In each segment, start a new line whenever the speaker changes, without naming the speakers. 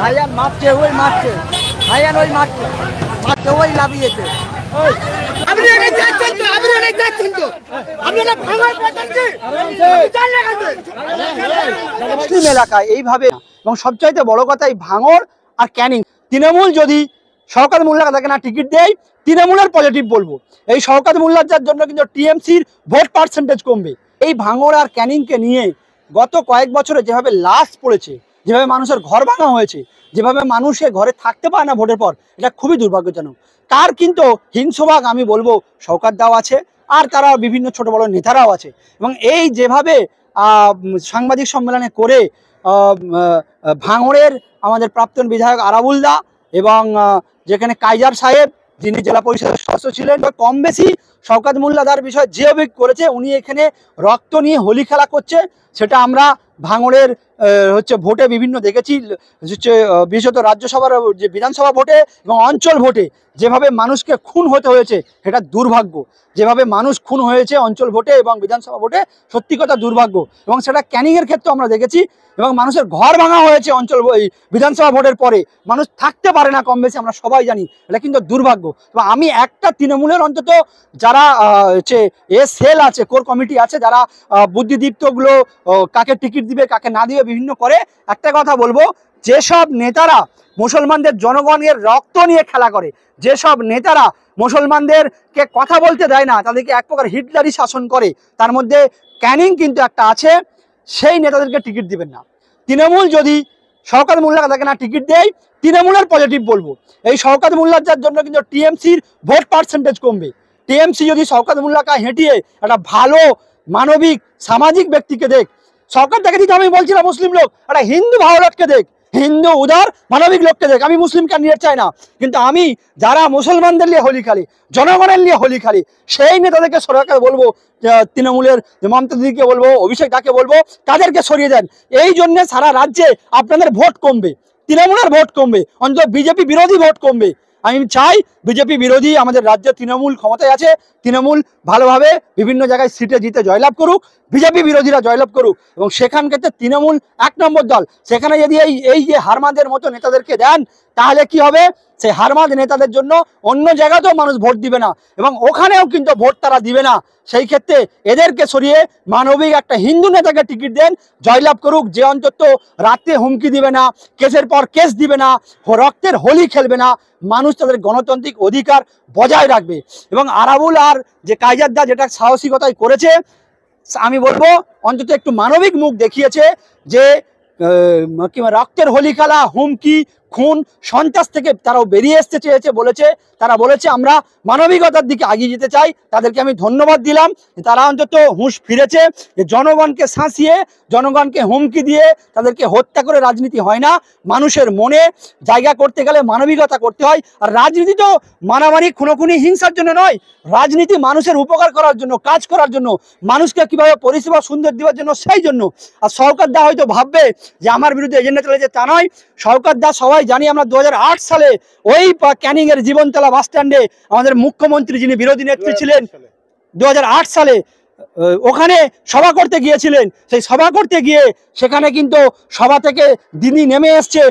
ভাইয়ান মারছে, ওই মারছে, ভাইয়ান ওই মারছে, মারছে ওই লাভিয়েছে। মুসলিম এলাকায় এইভাবে এবং সবচাইতে বড় কথা এই ভাঙড় আর ক্যানিং তৃণমূল যদি শওকত মোল্লা তাকে না টিকিট দেয় তৃণমূলের পজিটিভ বলবো। এই শওকত মোল্লার জন্য কিন্তু টিএমসির ভোট পার্সেন্টেজ কমবে। এই ভাঙড় আর ক্যানিংকে নিয়ে গত কয়েক বছরে যেভাবে লাশ পড়েছে, যেভাবে মানুষের ঘর ভাঙা হয়েছে, যেভাবে মানুষের ঘরে থাকতে পারে না ভোটের পর, এটা খুবই দুর্ভাগ্যজনক। তার কিন্তু হিংসভাগ আমি বলবো শওকত দাও আছে, আর তারা বিভিন্ন ছোট বড় নেতারাও আছে। এবং এই যেভাবে সাংবাদিক সম্মেলনে করে ভাঙড়ের আমাদের প্রাক্তন বিধায়ক আরাবুল দা এবং যেখানে কাইজার সাহেব যিনি জেলা পরিষদের সদস্য ছিলেন, কম বেশি শওকত মোল্লাদার বিষয়ে যে অভিযোগ করেছে উনি এখানে রক্ত নিয়ে হোলি খেলা করছে, সেটা আমরা ভাঙড়ের ভোটে বিভিন্ন দেখেছি, বিশেষত রাজ্যসভার যে বিধানসভা ভোটে এবং অঞ্চল ভোটে যেভাবে মানুষকে খুন হতে হয়েছে সেটা দুর্ভাগ্য। যেভাবে মানুষ খুন হয়েছে অঞ্চল ভোটে এবং বিধানসভা ভোটে সত্যি কথা দুর্ভাগ্য। এবং সেটা ক্যানিংয়ের ক্ষেত্রে আমরা দেখেছি এবং মানুষের ঘর ভাঙা হয়েছে অঞ্চল বিধানসভা ভোটের পরে, মানুষ থাকতে পারে না কম বেশি, আমরা সবাই জানি, এটা কিন্তু দুর্ভাগ্য। তো আমি একটা তৃণমূলের অন্তত যারা সেল আছে, কোর কমিটি আছে, যারা বুদ্ধিদীপ্তগুলো কাকে টিকিট দিবে কাকে না দিবে বিভিন্ন করে, একটা কথা বলবো, যেসব নেতারা মুসলমানদের জনগণের রক্ত নিয়ে খেলা করে, যেসব নেতারা মুসলমানদেরকে কথা বলতে দেয় না, তাদেরকে এক প্রকার হিটলারি শাসন করে, তার মধ্যে ক্যানিং কিন্তু একটা আছে, সেই নেতাদেরকে টিকিট দিবেন না। তৃণমূল যদি শওকত মোল্লা তাকে না টিকিট দেয় তৃণমূলের পজিটিভ বলবো। এই শওকত মোল্লার জন্য কিন্তু টিএমসির ভোট পার্সেন্টেজ কমবে। টিএমসি যদি শওকত মোল্লাকে হেঁটিয়ে একটা ভালো মানবিক সামাজিক ব্যক্তিকে দেখ, শওকত দেখে দিতে আমি বলছি না মুসলিম লোক, একটা হিন্দু ভালো লোককে দেখ, হিন্দু উদার মানবিক লোককে দেখ। আমি মুসলিম ক্যান্ডিডেট চাই না, কিন্তু আমি যারা মুসলমানদের নিয়ে হোলি খেলি, জনগণের নিয়ে হোলি খেলি, সেই নেতাদেরকে সরকার বলবো, তৃণমূলের মমতা দিদিকে বলবো, অভিষেক দাকে বলবো, তাদেরকে সরিয়ে দেন। এই জন্য সারা রাজ্যে আপনাদের ভোট কমবে, তৃণমূলের ভোট কমবে, অন্তত বিজেপি বিরোধী ভোট কমবে। আমি চাই বিজেপি বিরোধী আমাদের রাজ্যে তৃণমূল ক্ষমতায় আছে, তৃণমূল ভালোভাবে বিভিন্ন জায়গায় সিটে জিতে জয়লাভ করুক, বিজেপি বিরোধীরা জয়লাভ করুক, এবং সেখানকার তৃণমূল এক নম্বর দল। সেখানে যদি এই যে হারমাদের মতো নেতাদেরকে দেন, তাহলে কি হবে, সেই হারমাদ নেতাদের জন্য অন্য জায়গাতেও মানুষ ভোট দিবে না, এবং ওখানেও কিন্তু ভোট তারা দিবে না। সেই ক্ষেত্রে এদেরকে সরিয়ে মানবিক একটা হিন্দু নেতাকে টিকিট দেন, জয়লাভ করুক, যে অন্তত রাতে হুমকি দিবে না, কেসের পর কেস দিবে না, রক্তের হোলি খেলবে না, মানুষ তাদের গণতান্ত্রিক অধিকার বজায় রাখবে। এবং আরাবুল আর যে কাইজার দা যেটা সাহসিকতায় করেছে, আমি বলবো অন্তত একটু মানবিক মুখ দেখিয়েছে, যে রক্তের হোলি খেলা, হুমকি, খুন, সন্ত্রাস থেকে তারাও বেরিয়ে আসতে চেয়েছে, তারা বলেছে আমরা মানবিকতার দিকে এগিয়ে যেতে চাই। তাদেরকে আমি ধন্যবাদ দিলাম, তারা অন্তত হুঁশ ফিরেছে, যে জনগণকে শাসিয়ে, জনগণকে হুমকি দিয়ে তাদেরকে হত্যা করে রাজনীতি হয় না। মানুষের মনে জায়গা করতে গেলে মানবিকতা করতে হয়। আর রাজনীতি তো মারামারি খুনোখুনি হিংসার জন্য নয়, রাজনীতি মানুষের উপকার করার জন্য, কাজ করার জন্য, মানুষকে কিভাবে পরিষেবা সুন্দর দেওয়ার জন্য, সেই জন্য। আর শওকত দা হয়তো ভাববে যে আমার বিরুদ্ধে এজেন্ডা চলেছে, তা নয়। শওকত দা সবাই জানি আমরা 2008 সালে ওই ক্যানিং এর জীবনতলা বাস স্ট্যান্ডে আমাদের মুখ্যমন্ত্রী যিনি বিরোধী নেত্রী ছিলেন 2008 সালে ওখানে সভা করতে গিয়েছিলেন। সেই সভা করতে গিয়ে সেখানে কিন্তু সভা থেকে দিদি নেমে এসছে,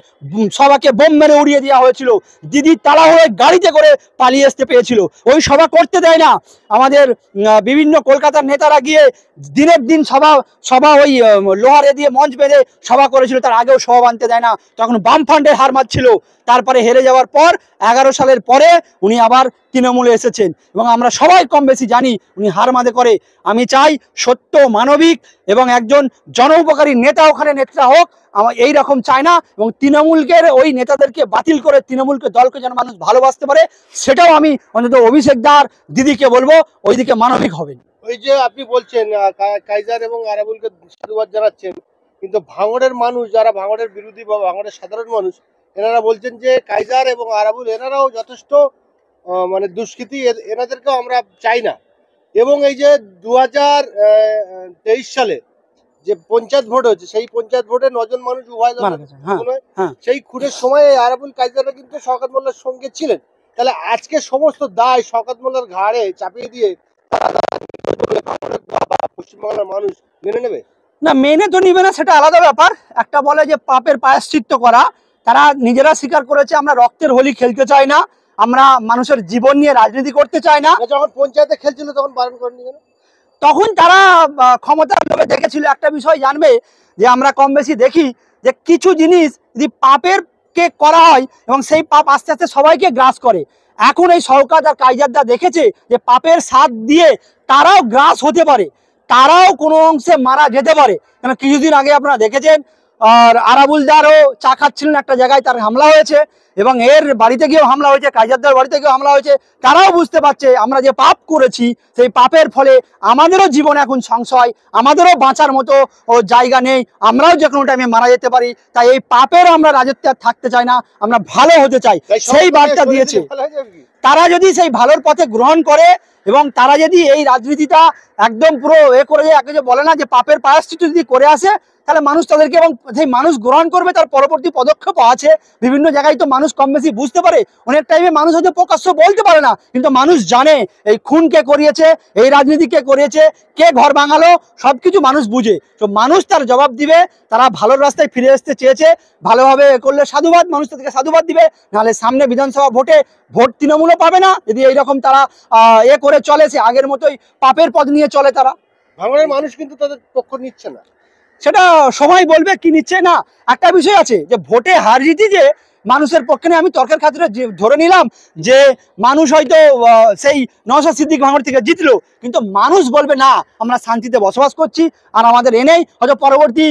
সভাকে বোম মেরে উড়িয়ে দেওয়া হয়েছিল, দিদি তাড়া হয়ে গাড়িতে করে পালিয়ে আসতে পেরেছিল। ওই সভা করতে দেয় না। আমাদের বিভিন্ন কলকাতার নেতারা গিয়ে দিনের দিন সভা ওই লোহারে দিয়ে মঞ্চ বেঁধে সভা করেছিল, তার আগেও সভা বানতে দেয় না, তখন বামফ্রন্টের হার মারছিল। তারপরে হেরে যাওয়ার পর 11 সালের পরে উনি আবার তৃণমূলে এসেছেন, এবং আমরা সবাই কম বেশি জানি উনি হার মাদে করে। আমি চাই সত্য, মানবিক এবং একজন জনউপকারী নেতা ওখানে নেতা হোক, আমার এই রকম চায় না। এবং তৃণমূলকে ওই নেতাদেরকে বাতিল করে তৃণমূলকে দলকে যেন মানুষ ভালোবাসতে পারে, সেটাও আমি অন্তত অভিষেক দার দিদিকে বলবো, ওইদিকে মানবিক হবেন।
ওই যে আপনি বলছেন কাইজার এবং আরাবুলকে সাধুবাদ জানাচ্ছেন, কিন্তু ভাঙড়ের মানুষ, যারা ভাঙড়ের বিরোধী বা ভাঙড়ের সাধারণ মানুষ, এনারা বলছেন যে কাইজার এবং আরাবুল এনারাও যথেষ্ট মানে দুষ্কৃতী, এনাদেরকেও আমরা চাই না। এবং এই যে 2023 সালে যে পঞ্চায়েত ভোট হয়েছে, সেই পঞ্চায়েত ভোটে 9 জন মানুষ উভয় সেই খুনের সময় আরাবুল কাইজাররা কিন্তু শওকত মোল্লার সঙ্গে ছিলেন। তাহলে আজকে সমস্ত দায় শওকত মোল্লার ঘাড়ে চাপিয়ে দিয়ে পশ্চিমবাংলার মানুষ মেনে নেবে?
না, মেনে তো নিবে না, সেটা আলাদা ব্যাপার। একটা বলে যে পাপের প্রায়শ্চিত্ত করা, তারা নিজেরা স্বীকার করেছে আমরা রক্তের হোলি খেলতে চাই না, আমরা মানুষের জীবন নিয়ে রাজনীতি করতে চাই না।
যখন পঞ্চায়েতে খেলছিল তখন বারণ করেনি কেন?
তখন তারা ক্ষমতার লোভে দেখেছিল। একটা বিষয় জানবে যে আমরা কম বেশি দেখি যে কিছু জিনিস যদি পাপের কে করা হয় এবং সেই পাপ আস্তে আস্তে সবাইকে গ্রাস করে। এখন এই শওকত আর কাইজারদা দেখেছে যে পাপের সাথ দিয়ে তারাও গ্রাস হতে পারে, তারাও কোনো অংশে মারা যেতে পারে। কেন কিছুদিন আগে আপনারা দেখেছেন আর আরাবুলদারও চা খাচ্ছিলেন একটা জায়গায়, তার হামলা হয়েছে এবং এর বাড়িতে গিয়েও হামলা হয়েছে, কাইজারদার বাড়িতে গিয়েও হামলা হয়েছে। তারাও বুঝতে পারছে আমরা যে পাপ করেছি সেই পাপের ফলে আমাদেরও জীবন এখন সংশয়, আমাদেরও বাঁচার মতো জায়গা নেই, আমরাও যে কোনো টাইমে মারা যেতে পারি। তাই এই পাপের আমরা রাজত্বে আর থাকতে চাই না, আমরা ভালো হতে চাই, সেই বার্তা দিয়েছে। তারা যদি সেই ভালোর পথে গ্রহণ করে এবং তারা যদি এই রাজনীতিটা একদম পুরো করে যায়, একে যে বলে না যে পাপের প্রায়শ্চিত্ত যদি করে আসে, তাহলে মানুষ তাদেরকে এবং সেই মানুষ গ্রহণ করবে। তার পরবর্তী পদক্ষেপ আছে বিভিন্ন জায়গায়, তো মানুষ কম বেশি বুঝতে পারে। অনেক টাইমে মানুষ হয়তো প্রকাশ্য বলতে পারে না, কিন্তু মানুষ জানে এই খুন কে করিয়েছে, এই রাজনীতি কে করিয়েছে, কে ঘর ভাঙালো, সবকিছু মানুষ বুঝে। তো মানুষ তার জবাব দিবে। তারা ভালোর রাস্তায় ফিরে আসতে চেয়েছে, ভালোভাবে করলে সাধুবাদ, মানুষ তাদেরকে সাধুবাদ দিবে। নাহলে সামনে বিধানসভা ভোট তৃণমূলও পাবে না যদি এইরকম তারা করে চলে, সে আগের মতোই পাপের পথ নিয়ে চলে। তারা
ভাঙড়ের মানুষ কিন্তু তাদের পক্ষ নিচ্ছে না,
সেটা সময় বলবে কি নিচ্ছে না। একটা বিষয় আছে যে ভোটে হার জিতি যে মানুষের পক্ষে নেই। আমি তর্কের খাতিরে ধরে নিলাম যে মানুষ হয়তো সেই নওশাদ সিদ্দিক ভাঙড় থেকে জিতলো, কিন্তু মানুষ বলবে না আমরা শান্তিতে বসবাস করছি আর আমাদের এনেই হয়তো পরবর্তী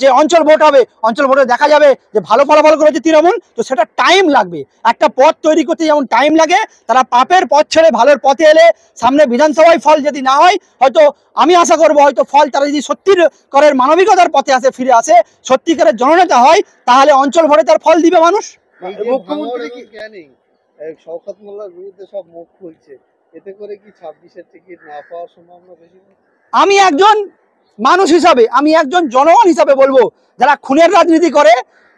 যে অঞ্চল ভোট হবে, অঞ্চল ভোটে দেখা যাবে যে ভালো ফলাফল করেছে তৃণমূল। তো সেটা টাইম লাগবে, একটা পথ তৈরি করতে যেমন টাইম লাগে, তারা পাপের পথ ছেড়ে ভালোর পথে এলে সামনে বিধানসভায় ফল যদি না হয়, হয়তো আমি আশা করবো হয়তো ফল তারা যদি সত্যিকারের মানবিকতার পথে আসে, ফিরে আসে, সত্যিকারের জননেতা হয়, তাহলে অঞ্চল ভরে তার ফল দিবে মানুষ।
মুখ্যমন্ত্রী কি শওকত মোল্লার বিরুদ্ধে সব মুখ খুলছে, এতে করে কি 26-এর টিকিট না পাওয়ার সম্ভাবনা বেশি?
আমি একজন মানুষ হিসাবে, আমি একজন জনগণ হিসাবে বলবো, যারা খুনের রাজনীতি করে,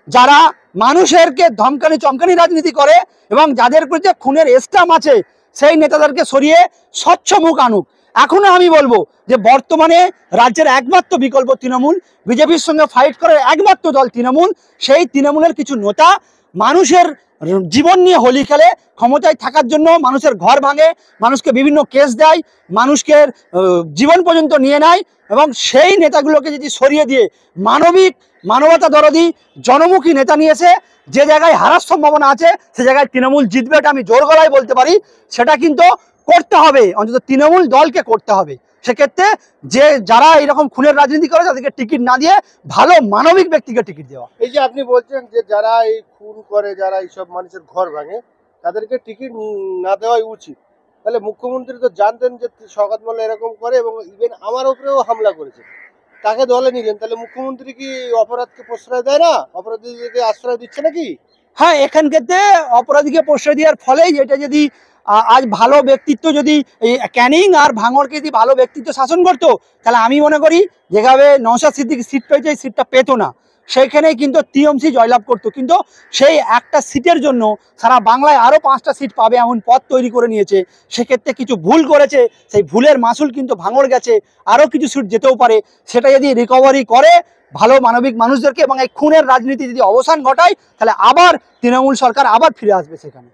যারা মানুষেরকে ধমকানি চমকানি রাজনীতি করে এবং যাদের বিরুদ্ধে খুনের স্ট্যাম্প আছে, সেই নেতাদেরকে সরিয়ে স্বচ্ছ মুখ আনুক। এখনো আমি বলবো যে বর্তমানে রাজ্যের একমাত্র বিকল্প তৃণমূল, বিজেপির সঙ্গে ফাইট করার একমাত্র দল তৃণমূল। সেই তৃণমূলের কিছু নেতা মানুষের জীবন নিয়ে হোলি খেলে, ক্ষমতায় থাকার জন্য মানুষের ঘর ভাঙে, মানুষকে বিভিন্ন কেস দেয়, মানুষকে জীবন পর্যন্ত নিয়ে নেয়। এবং সেই নেতাগুলোকে যদি সরিয়ে দিয়ে মানবতা দরদি জনমুখী নেতা নিয়েছে, যে জায়গায় হারার সম্ভাবনা আছে সে জায়গায় তৃণমূল জিতবে, এটা আমি জোর গলায় বলতে পারি। সেটা কিন্তু করতে হবে, অন্তত তৃণমূল দলকে করতে হবে। সেক্ষেত্রে যারা এরকম খুনের রাজনীতি করে তাদেরকে টিকিট না দিয়ে ভালো মানবিক ব্যক্তিকে টিকিট দেওয়া।
এই যে আপনি বলছেন যে যারা এই খুন করে, যারা এইসব মানুষের ঘর ভাঙে, তাদেরকে টিকিট না দেওয়াই উচিত। তাহলে মুখ্যমন্ত্রী তো জানতেন যে শওকত মোল্লা এরকম করে এবং ইভেন আমার উপরেও হামলা করেছে, তাকে দলে নিলেন, তাহলে মুখ্যমন্ত্রী কি অপরাধকে প্রশ্রয় দেয় না, অপরাধীদেরকে আশ্রয় দিচ্ছে নাকি?
হ্যাঁ, এখানকাতে অপরাধীকে প্রশ্রয় দেওয়ার ফলেই এটা যদি আজ ভালো ব্যক্তিত্ব যদি এই ক্যানিং আর ভাঙড়কে যদি ভালো ব্যক্তিত্ব শাসন করতো, তাহলে আমি মনে করি যেভাবে নওশাদ সিদ্দিকী সিট পেয়েছে এই সিটটা পেতো না, সেইখানেই কিন্তু টিএমসি জয়লাভ করতো। কিন্তু সেই একটা সিটের জন্য সারা বাংলায় আরও 5টা সিট পাবে এমন পথ তৈরি করে নিয়েছে। সেক্ষেত্রে কিছু ভুল করেছে, সেই ভুলের মাসুল কিন্তু ভাঙড় গেছে, আরও কিছু সিট যেতেও পারে। সেটা যদি রিকভারি করে ভালো মানবিক মানুষদেরকে এবং এই খুনের রাজনীতি যদি অবসান ঘটায়, তাহলে আবার তৃণমূল সরকার আবার ফিরে আসবে সেখানে।